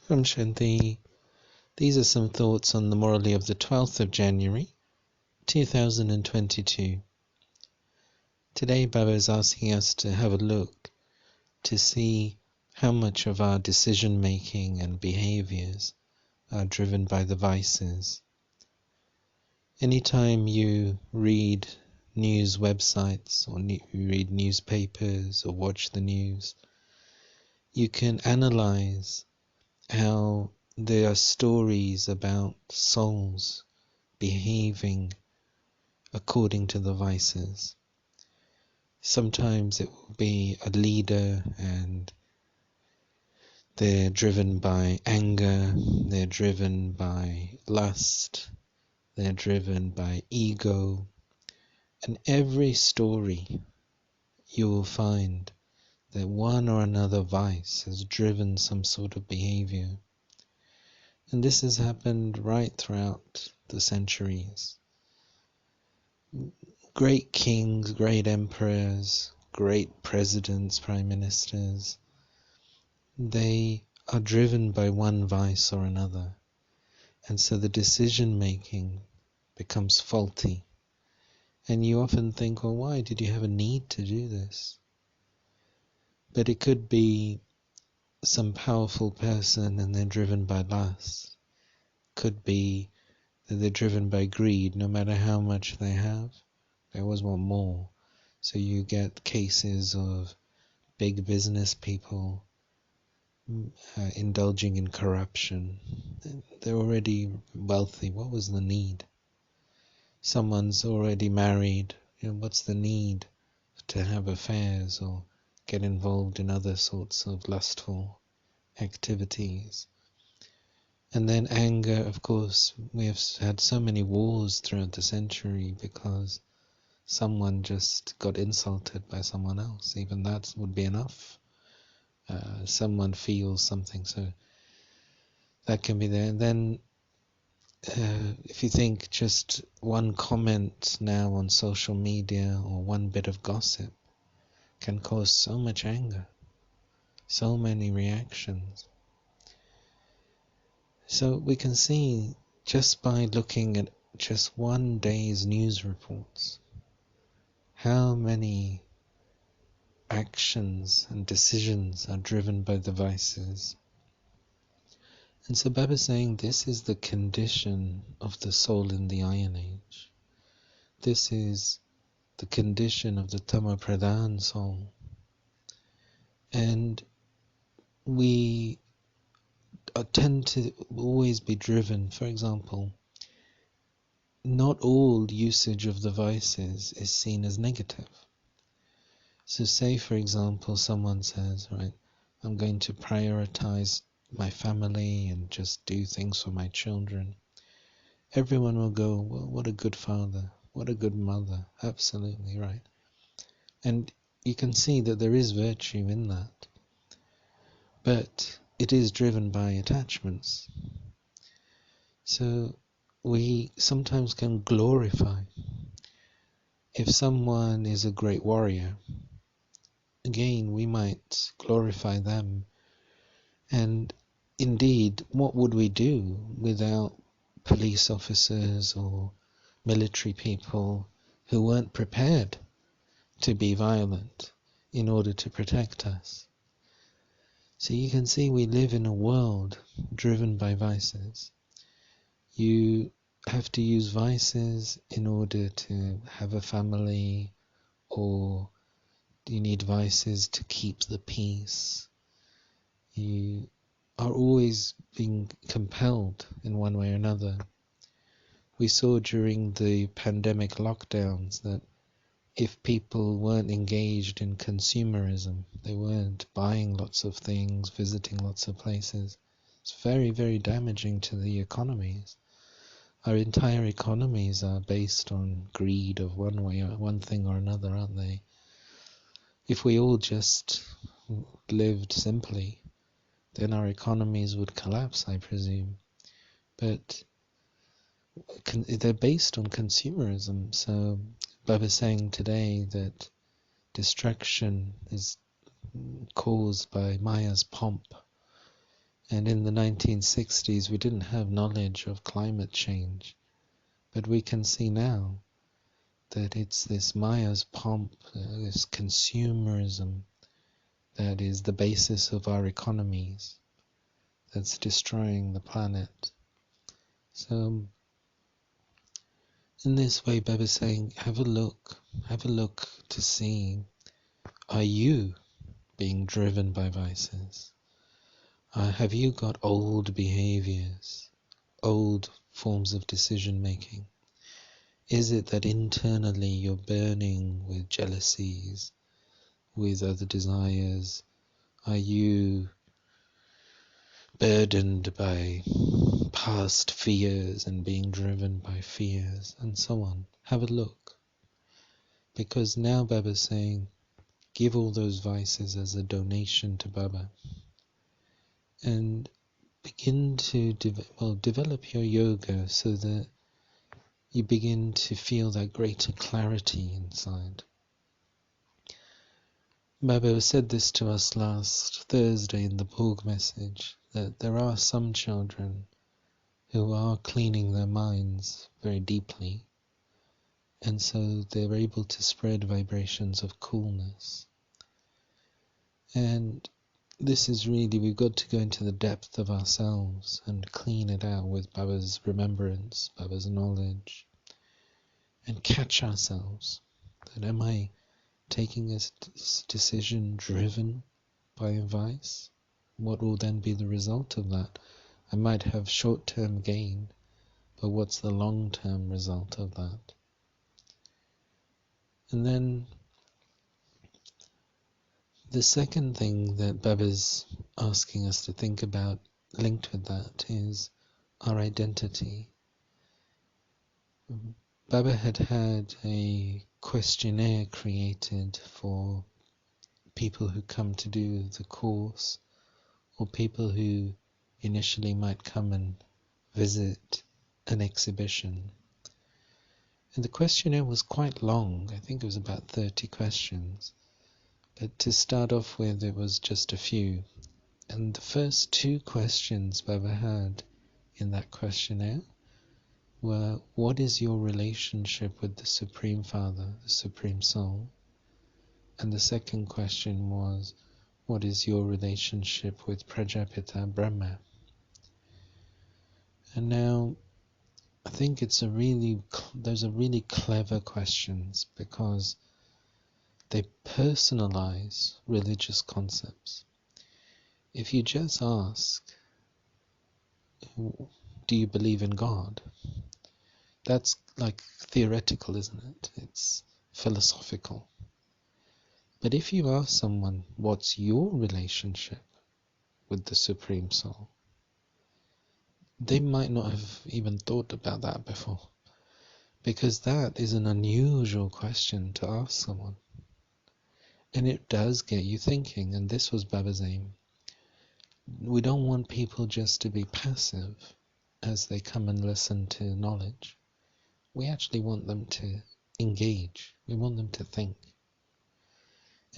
Om Shanti. These are some thoughts on the Murli of the 12th of January, 2022. Today Baba is asking us to have a look to see how much of our decision making and behaviors are driven by the vices. Anytime you read news websites or you read newspapers or watch the news, you can analyze how there are stories about souls behaving according to the vices. Sometimes it will be a leader and they're driven by anger, they're driven by lust, they're driven by ego. And every story you will find that one or another vice has driven some sort of behavior. And this has happened right throughout the centuries. Great kings, great emperors, great presidents, prime ministers, they are driven by one vice or another. And so the decision making becomes faulty. And you often think, well, why did you have a need to do this? But it could be some powerful person and they're driven by lust. Could be that they're driven by greed. No matter how much they have, they always want more. So you get cases of big business people indulging in corruption. They're already wealthy. What was the need? Someone's already married. What's the need to have affairs or get involved in other sorts of lustful activities? And then anger, of course, we have had so many wars throughout the century because someone just got insulted by someone else. Even that would be enough. Someone feels something, so that can be there. And then if you think just one comment now on social media or one bit of gossip can cause so much anger, so many reactions. So we can see just by looking at just one day's news reports how many actions and decisions are driven by the vices. And so Baba is saying this is the condition of the soul in the Iron Age. This is the condition of the Tama Pradhan soul. And we tend to always be driven. For example, not all usage of the vices is seen as negative. So say, for example, someone says, right, I'm going to prioritize my family and just do things for my children. Everyone will go, well, what a good father, what a good mother. Absolutely right. And you can see that there is virtue in that. But it is driven by attachments. So we sometimes can glorify. If someone is a great warrior, again, we might glorify them. And indeed, what would we do without police officers or military people who weren't prepared to be violent in order to protect us? So you can see we live in a world driven by vices. You have to use vices in order to have a family, or you need vices to keep the peace. You are always being compelled in one way or another. We saw during the pandemic lockdowns that if people weren't engaged in consumerism, they weren't buying lots of things, visiting lots of places, it's very, very damaging to the economies. Our entire economies are based on greed of one thing or another, aren't they? If we all just lived simply, then our economies would collapse, I presume. But they're based on consumerism. So Baba is saying today that destruction is caused by Maya's pomp. And in the 1960s, we didn't have knowledge of climate change. But we can see now that it's this Maya's pomp, this consumerism, that is the basis of our economies, that's destroying the planet. So in this way, Baba's saying, have a look to see, are you being driven by vices? Have you got old behaviors, old forms of decision making? Is it that internally you're burning with jealousies, with other desires? Are you burdened by past fears and being driven by fears and so on? Have a look. Because now Baba's saying, give all those vices as a donation to Baba. And begin to develop your yoga so that you begin to feel that greater clarity inside. Baba said this to us last Thursday in the Bhog message, that there are some children who are cleaning their minds very deeply, and so they're able to spread vibrations of coolness. And this is really, we've got to go into the depth of ourselves and clean it out with Baba's remembrance, Baba's knowledge, and catch ourselves. That am I taking a decision driven by a vice? What will then be the result of that? I might have short-term gain, but what's the long-term result of that? And then the second thing that Baba's asking us to think about, linked with that, is our identity. Baba had a questionnaire created for people who come to do the course, or people who initially might come and visit an exhibition. And the questionnaire was quite long. I think it was about 30 questions. But to start off with, it was just a few. And the first two questions Baba had in that questionnaire were, what is your relationship with the Supreme Father, the Supreme Soul? And the second question was, what is your relationship with Prajapita Brahma? And now, I think those are really clever questions, because they personalize religious concepts. If you just ask, do you believe in God? That's like theoretical, isn't it? It's philosophical. But if you ask someone, what's your relationship with the Supreme Soul? They might not have even thought about that before, because that is an unusual question to ask someone. And it does get you thinking, and this was Baba's aim. We don't want people just to be passive as they come and listen to knowledge. We actually want them to engage. We want them to think.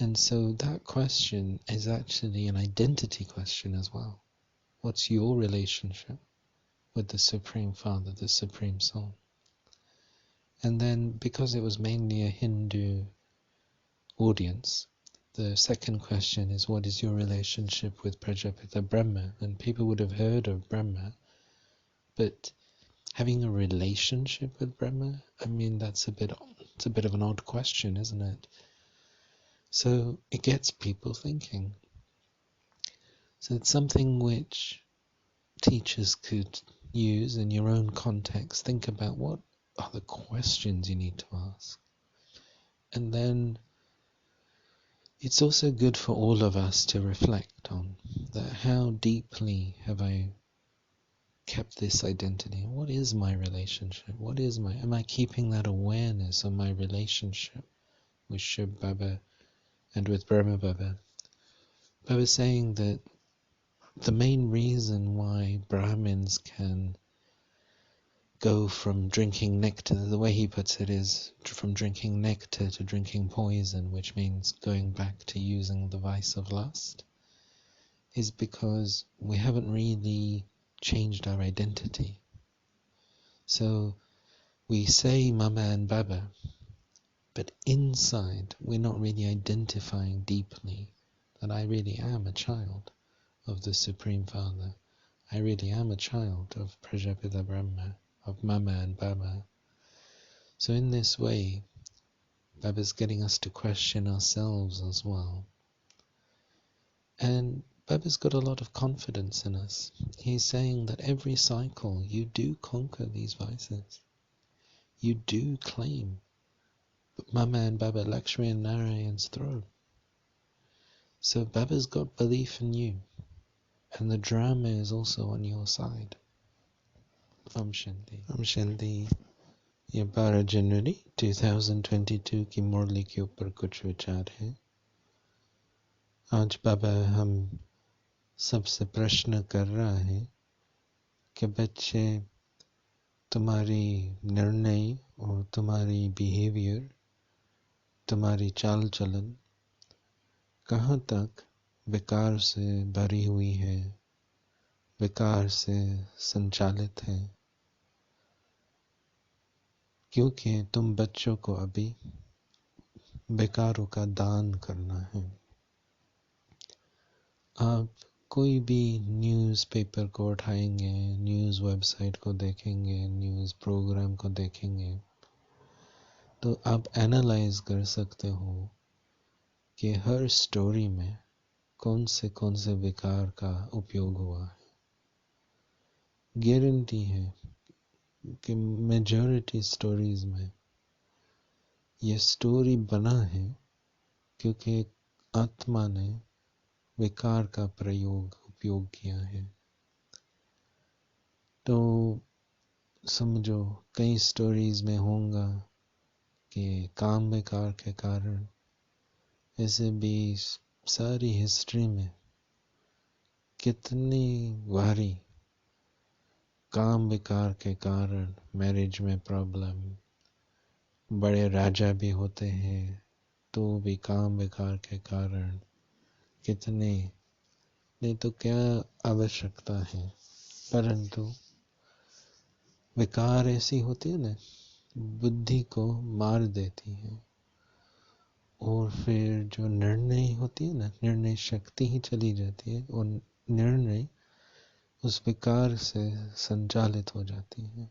And so that question is actually an identity question as well. What's your relationship with the Supreme Father, the Supreme Soul? And then, because it was mainly a Hindu audience, the second question is, what is your relationship with Prajapita Brahma? And people would have heard of Brahma, but having a relationship with Brahma, I mean, it's a bit of an odd question, isn't it? So it gets people thinking. So it's something which teachers could use in your own context. Think about, what are the questions you need to ask? And then it's also good for all of us to reflect on that. How deeply have I kept this identity? What is my relationship? Am I keeping that awareness of my relationship with Shiv Baba and with Brahma Baba? Baba was saying that the main reason why Brahmins can go from drinking nectar, the way he puts it is from drinking nectar to drinking poison, which means going back to using the vice of lust, is because we haven't really changed our identity. So we say Mama and Baba, but inside we're not really identifying deeply that I really am a child of the Supreme Father. I really am a child of Prajapita Brahma, of Mama and Baba. So in this way, Baba's getting us to question ourselves as well. And Baba's got a lot of confidence in us. He's saying that every cycle you do conquer these vices. You do claim Mama and Baba, Lakshmi and Narayan's throne. So Baba's got belief in you. And the drama is also on your side. Om Shanti. Om Shanti. ये 12 जनवरी 2022 की मुरली के ऊपर कुछ विचार है। आज बाबा हम सबसे प्रश्न कर रहा है कि बच्चे तुम्हारी निर्णय और तुम्हारी बिहेवियर, तुम्हारी चाल चलन कहाँ तक विकार से भरी हुई है, विकार से संचालित है, क्योंकि तुम बच्चों को अभी विकारों का दान करना है। आप कोई भी न्यूज़ पेपर को उठाएंगे, न्यूज़ वेबसाइट को देखेंगे, न्यूज़ प्रोग्राम को देखेंगे, तो आप एनालाइज कर सकते हो कि हर स्टोरी में कौन से विकार का उपयोग हुआ है। गारंटी है कि मेजॉरिटी स्टोरीज में ये स्टोरी बना है क्योंकि आत्मा ने विकार का उपयोग किया है। तो समझो कई स्टोरीज में होगा कि काम विकार के कारण, ऐसे भी सारी हिस्ट्री में कितनी बारी काम विकार के कारण मैरिज में प्रॉब्लम, बड़े राजा भी होते हैं तो भी काम विकार के कारण कितने, नहीं तो क्या आवश्यकता है। परंतु विकार ऐसी होती है ना, बुद्धि को मार देती है और फिर जो निर्णय होती है ना, निर्णय शक्ति ही चली जाती है और निर्णय उस विकार से संचालित हो जाती है।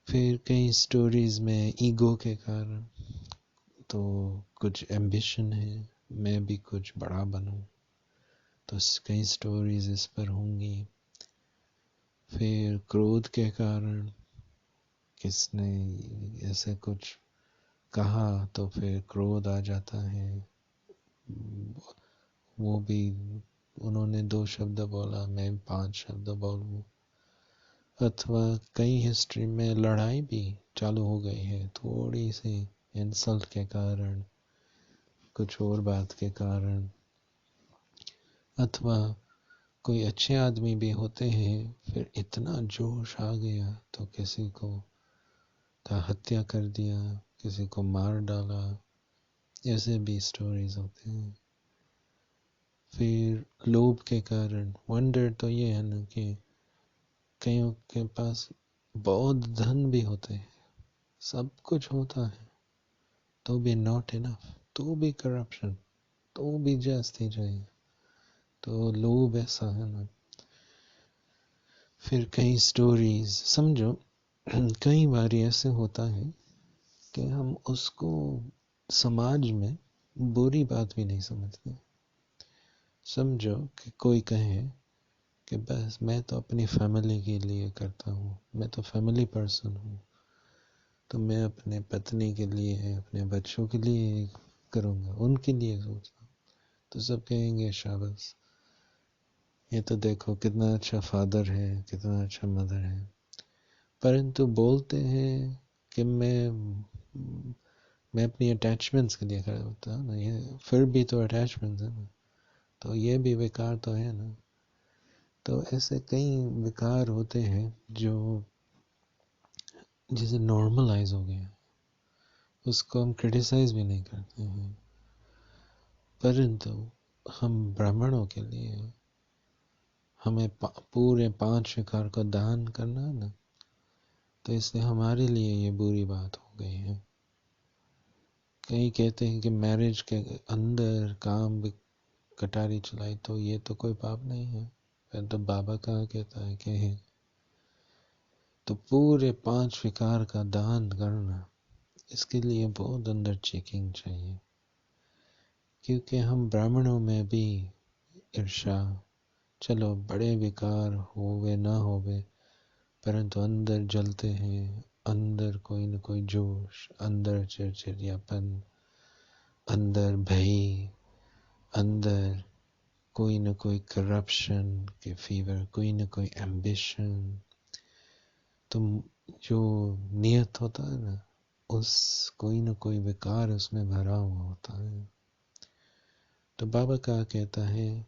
फिर कई स्टोरीज में ईगो के कारण, तो कुछ एम्बिशन है मैं भी कुछ बड़ा बनूं, तो कई स्टोरीज इस पर होंगी। फिर क्रोध के कारण किसने ऐसे कुछ कहा तो फिर क्रोध आ जाता है, वो भी उन्होंने 2 शब्द बोला मैं 5 शब्द बोलूं। अथवा कई हिस्ट्री में लड़ाई भी चालू हो गई है थोड़ी सी इंसल्ट के कारण, कुछ और बात के कारण। अथवा कोई अच्छे आदमी भी होते हैं, फिर इतना जोश आ गया तो किसी को हत्या कर दिया, किसी को मार डाला, ऐसे भी स्टोरीज होते हैं। फिर लोभ के कारण, वंडर तो ये है ना कि कईयों के पास बहुत धन भी होते हैं, सब कुछ होता है, तो भी नॉट इनफ, तो भी करप्शन, तो भी जास्ती चाहिए, तो लोभ ऐसा है ना। फिर कई स्टोरीज समझो कई बार ऐसे होता है कि हम उसको समाज में बुरी बात भी नहीं समझते। समझो कि कोई कहे कि बस मैं तो अपनी फैमिली के लिए करता हूँ, मैं तो फैमिली पर्सन हूँ, तो मैं अपने पत्नी के लिए, अपने बच्चों के लिए करूँगा, उनके लिए सोचता हूँ। तो सब कहेंगे शाबाश, ये तो देखो कितना अच्छा फादर है, कितना अच्छा मदर है। परंतु बोलते हैं कि मैं अपनी अटैचमेंट्स के लिए खड़ा होता हूँ ना, ये फिर भी तो अटैचमेंट्स है ना, तो ये भी विकार तो है ना। तो ऐसे कई विकार होते हैं जो जिसे नॉर्मलाइज हो गया, उसको हम क्रिटिसाइज भी नहीं करते हैं। परंतु हम ब्राह्मणों के लिए हमें पूरे 5 विकार को दान करना है ना, तो इसलिए हमारे लिए ये बुरी बात हो गई है। कई कहते हैं कि मैरिज के अंदर काम कटारी चलाई तो ये तो कोई पाप नहीं है, फिर तो बाबा कहाँ कहता है कि है। तो पूरे 5 विकार का दान करना, इसके लिए बहुत अंदर चेकिंग चाहिए, क्योंकि हम ब्राह्मणों में भी ईर्ष्या, चलो बड़े विकार होवे ना होवे, परंतु अंदर जलते हैं, अंदर कोई न कोई जोश, अंदर चिड़चिड़ियापन, अंदर भय, अंदर कोई न कोई करप्शन के फीवर, कोई न कोई एम्बिशन। तो जो नियत होता है ना, उस कोई न कोई विकार उसमें भरा हुआ होता है। तो बाबा का कहता है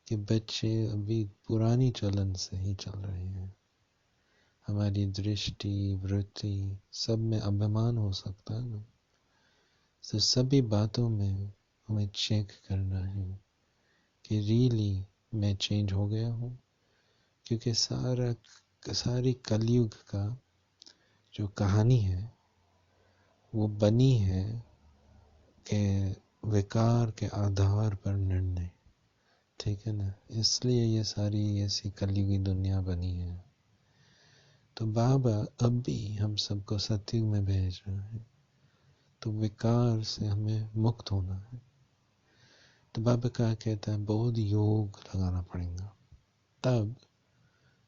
कि बच्चे अभी पुरानी चलन से ही चल रहे हैं। हमारी दृष्टि, वृत्ति, सब में अभिमान हो सकता है ना। तो सभी बातों में हमें चेक करना है कि रियली मैं चेंज हो गया हूँ, क्योंकि सारी कलयुग का जो कहानी है वो बनी है कि विकार के आधार पर निर्णय, ठीक है ना। इसलिए ये सारी ऐसी कलयुगी दुनिया बनी है। तो बाबा अब भी हम सबको सत्युग में भेज रहा है, तो विकार से हमें मुक्त होना है। तो बाबा क्या कहता है, बहुत योग लगाना पड़ेगा, तब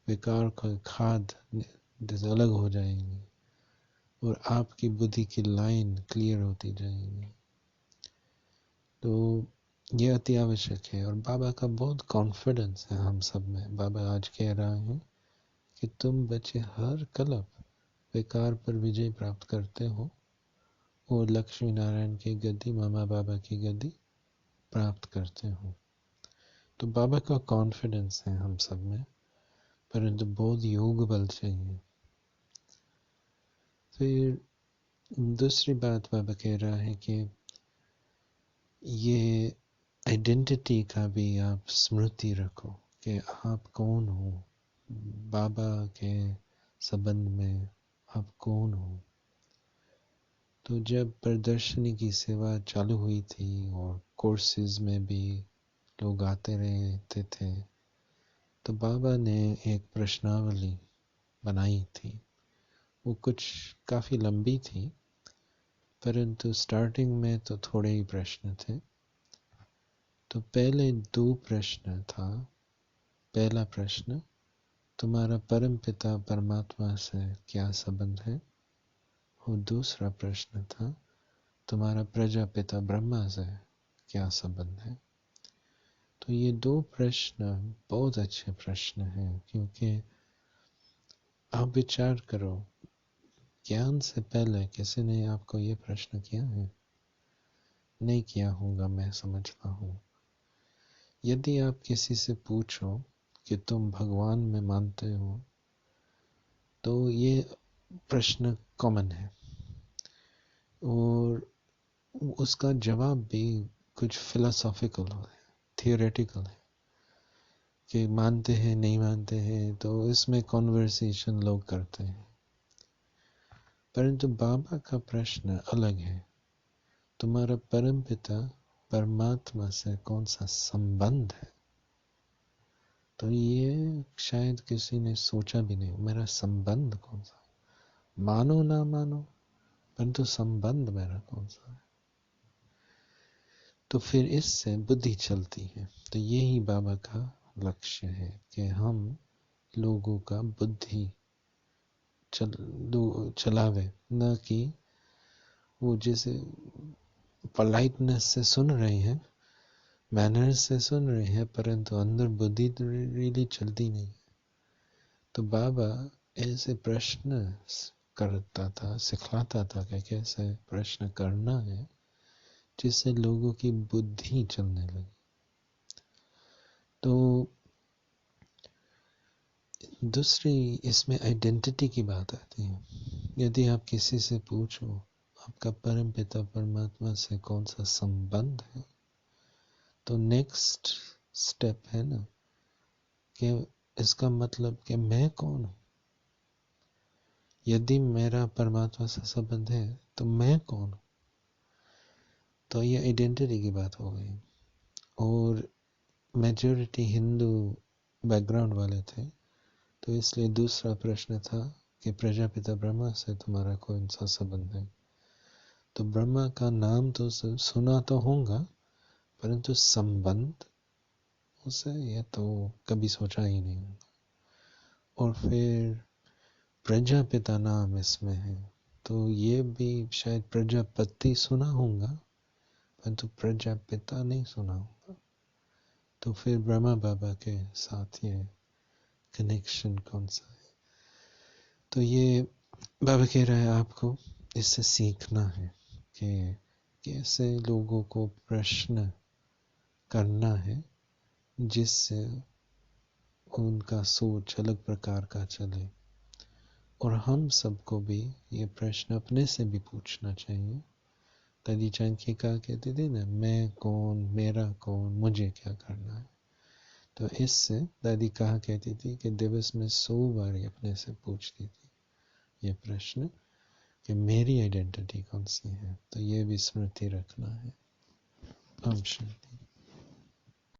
विकार का खाद जैसे अलग हो जाएंगी और आपकी बुद्धि की लाइन क्लियर होती जाएगी। तो ये अति आवश्यक है। और बाबा का बहुत कॉन्फिडेंस है हम सब में। बाबा आज कह रहा है कि तुम बच्चे हर कल्प विकार पर विजय प्राप्त करते हो और लक्ष्मी नारायण की गद्दी, मामा बाबा की गद्दी प्राप्त करते हो। तो बाबा का कॉन्फिडेंस है हम सब में, परंतु बहुत योग बल चाहिए। फिर दूसरी बात बाबा कह रहा है कि ये आइडेंटिटी का भी आप स्मृति रखो कि आप कौन हो, बाबा के संबंध में आप कौन हो। तो जब प्रदर्शनी की सेवा चालू हुई थी और कोर्सेज में भी लोग आते रहते थे, तो बाबा ने एक प्रश्नावली बनाई थी। वो कुछ काफ़ी लंबी थी, परंतु स्टार्टिंग में तो थोड़े ही प्रश्न थे। तो पहले 2 प्रश्न था। पहला प्रश्न, तुम्हारा परम पिता परमात्मा से क्या संबंध है? और दूसरा प्रश्न था, तुम्हारा प्रजापिता ब्रह्मा से क्या संबंध है? तो ये 2 प्रश्न बहुत अच्छे प्रश्न हैं, क्योंकि आप विचार करो, ज्ञान से पहले किसी ने आपको ये प्रश्न किया है? नहीं किया होगा, मैं समझता हूँ। यदि आप किसी से पूछो कि तुम भगवान में मानते हो, तो ये प्रश्न कॉमन है और उसका जवाब भी कुछ फिलोसॉफिकल है, थियोरेटिकल है कि मानते हैं नहीं मानते हैं, तो इसमें कॉन्वर्सेशन लोग करते हैं। परंतु बाबा का प्रश्न अलग है, तुम्हारा परम पिता परमात्मा से कौन सा संबंध है? तो ये शायद किसी ने सोचा भी नहीं, मेरा संबंध कौन सा, मानो ना मानो, परंतु संबंध मेरा कौन सा है। तो फिर इससे बुद्धि चलती है। तो यही बाबा का लक्ष्य है कि हम लोगों का बुद्धि चलावे, न कि वो जैसे पोलाइटनेस से सुन रहे हैं, मैनर्स से सुन रहे हैं, परंतु अंदर बुद्धि रियली चलती नहीं। तो बाबा ऐसे प्रश्न करता था, सिखलाता था कि कैसे प्रश्न करना है जिससे लोगों की बुद्धि चलने लगी। तो दूसरी इसमें आइडेंटिटी की बात आती है। यदि आप किसी से पूछो आपका परम पिता परमात्मा से कौन सा संबंध है, तो नेक्स्ट स्टेप है ना कि इसका मतलब कि मैं कौन हूँ। यदि मेरा परमात्मा से संबंध है तो मैं कौन हूँ। तो ये आइडेंटिटी की बात हो गई। और मेजॉरिटी हिंदू बैकग्राउंड वाले थे, तो इसलिए दूसरा प्रश्न था कि प्रजापिता ब्रह्मा से तुम्हारा कौन सा संबंध है। तो ब्रह्मा का नाम तो सुना तो होगा, परंतु संबंध उसे ये तो कभी सोचा ही नहीं होगा। और फिर प्रजापिता नाम इसमें है, तो ये भी शायद प्रजापति सुना होगा, परंतु प्रजापिता नहीं सुना होगा। तो फिर ब्रह्मा बाबा के साथ ये कनेक्शन कौन सा है। तो ये बाबा कह रहा है आपको इससे सीखना है कि कैसे लोगों को प्रश्न करना है जिससे उनका सोच अलग प्रकार का चले। और हम सबको भी ये प्रश्न अपने से भी पूछना चाहिए। दादी जानकी कहा कहती थी ना, मैं कौन, मेरा कौन, मुझे क्या करना है। तो इससे दादी कहा कहती थी कि दिवस में 100 बार अपने से पूछती थी ये प्रश्न कि मेरी आइडेंटिटी कौन सी है। तो ये भी स्मृति रखना है। ओम शांति।